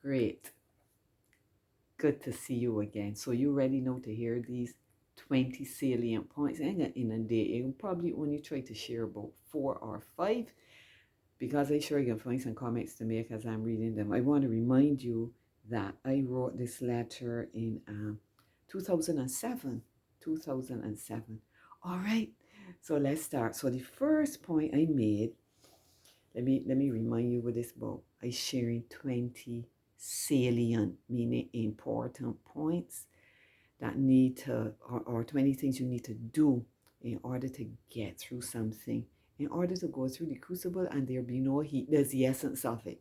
Great. Good to see you again. So you ready now to hear these 20 salient points? I ain't gonna inundate you. I'll probably only try to share about 4 or 5 because I'm sure you can find some comments to make as I'm reading them. I want to remind you that I wrote this letter in 2007. 2007. All right. So let's start. So the first point I made, let me remind you what this about. I sharing 20 salient, meaning important points that need to, or 20 things you need to do in order to get through something, in order to go through the crucible and there be no heat. There's the essence of it.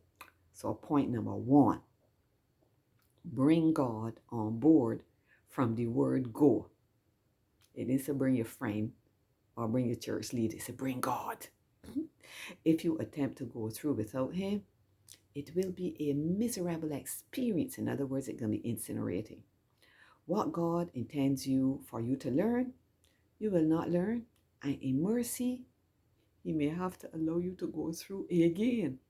So point number 1, bring God on board from the word go. It needs to bring your friend or bring your church leader. It said bring God. If you attempt to go through without him, it will be a miserable experience. In other words, it's going to be incinerating. What God intends for you to learn, you will not learn. And in mercy, he may have to allow you to go through again.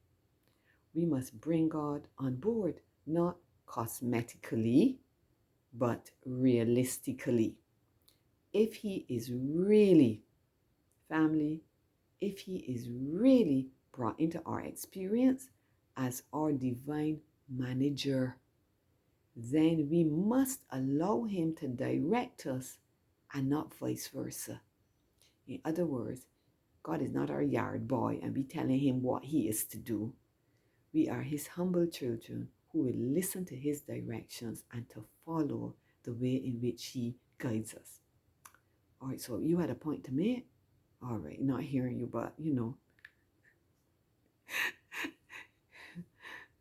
We must bring God on board, not cosmetically, but realistically. If he is really, family, if he is really brought into our experience as our divine manager, then we must allow him to direct us and not vice versa. In other words, God is not our yard boy and we telling him what he is to do. We are his humble children who will listen to his directions and to follow the way in which he guides us. All right, so you had a point to make? All right, not hearing you, but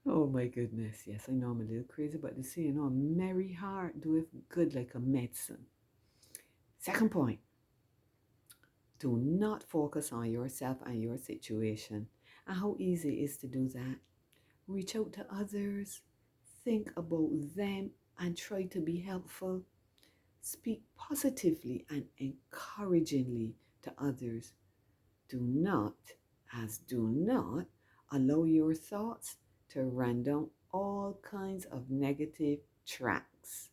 Oh my goodness, yes, I know I'm a little crazy, but they say, a merry heart doeth good like a medicine. Second point, do not focus on yourself and your situation and how easy it is to do that. Reach out to others, think about them, and try to be helpful. Speak positively and encouragingly to others. Do not allow your thoughts to run down all kinds of negative tracks.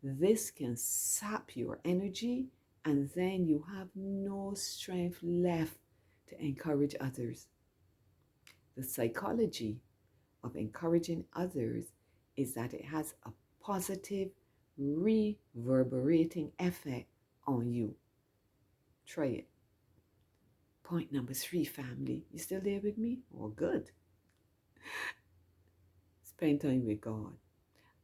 This can sap your energy and then you have no strength left to encourage others. The psychology of encouraging others is that it has a positive reverberating effect on you. Try it. Point number 3, family. You still there with me? Oh, good. Spend time with God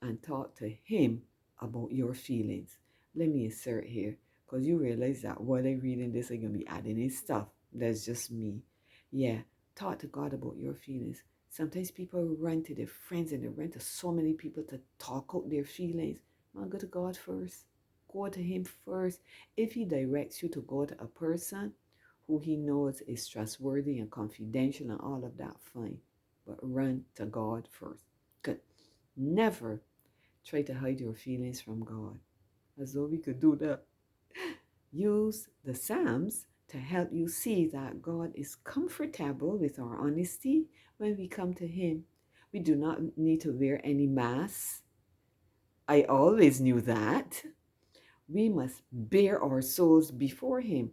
and talk to him about your feelings. Let me insert here because you realize that while I'm reading this, I'm going to be adding in stuff. That's just me. Yeah, talk to God about your feelings. Sometimes people run to their friends and they run to so many people to talk out their feelings. Man, go to God first. Go to him first. If he directs you to go to a person who he knows is trustworthy and confidential and all of that, fine. But run to God first. Good. Never try to hide your feelings from God, as though we could do that. Use the Psalms to help you see that God is comfortable with our honesty when we come to him. We do not need to wear any masks. I always knew that. We must bare our souls before him,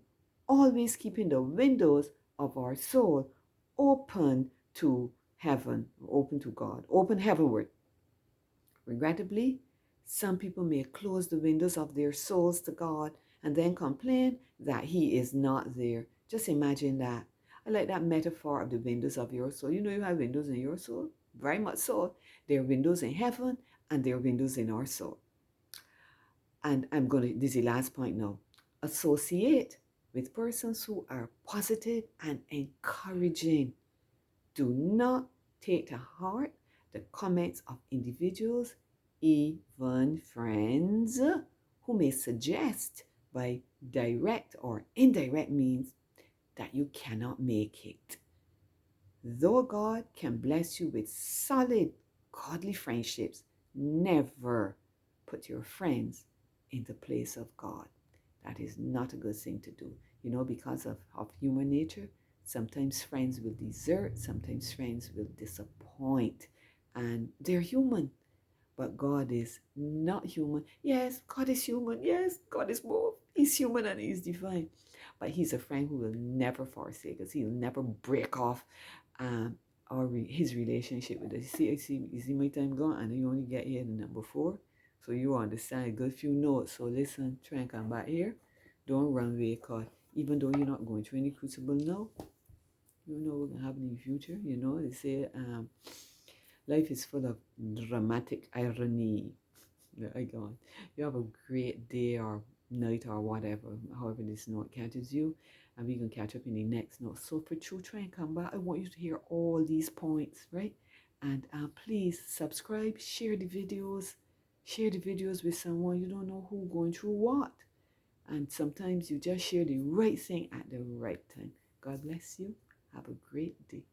always keeping the windows of our soul open to heaven, open to God, open heavenward. Regrettably, some people may close the windows of their souls to God and then complain that he is not there. Just imagine that. I like that metaphor of the windows of your soul. You have windows in your soul? Very much so. There are windows in heaven and there are windows in our soul. And this is the last point now. Associate with persons who are positive and encouraging. Do not take to heart the comments of individuals, even friends, who may suggest by direct or indirect means that you cannot make it. Though God can bless you with solid, godly friendships, never put your friends in the place of God. That is not a good thing to do. Because of human nature, sometimes friends will desert, sometimes friends will disappoint. and they're human. But God is not human. Yes, God is human. Yes, God is both. He's human and he's divine. But he's a friend who will never forsake us. He'll never break off um, his relationship with us. You see my time gone, and you only get here the number 4. So you understand a good few notes. So listen, try and come back here. Don't run away, because even though you're not going through any crucible now, you know what's going to happen in the future. You know, they say life is full of dramatic irony. My God. You have a great day or night or whatever, however this note catches you. And we can catch up in the next note. So for true, try and come back. I want you to hear all these points, right? And please subscribe, share the videos. Share the videos with someone. You don't know who going through what. And sometimes you just share the right thing at the right time. God bless you. Have a great day.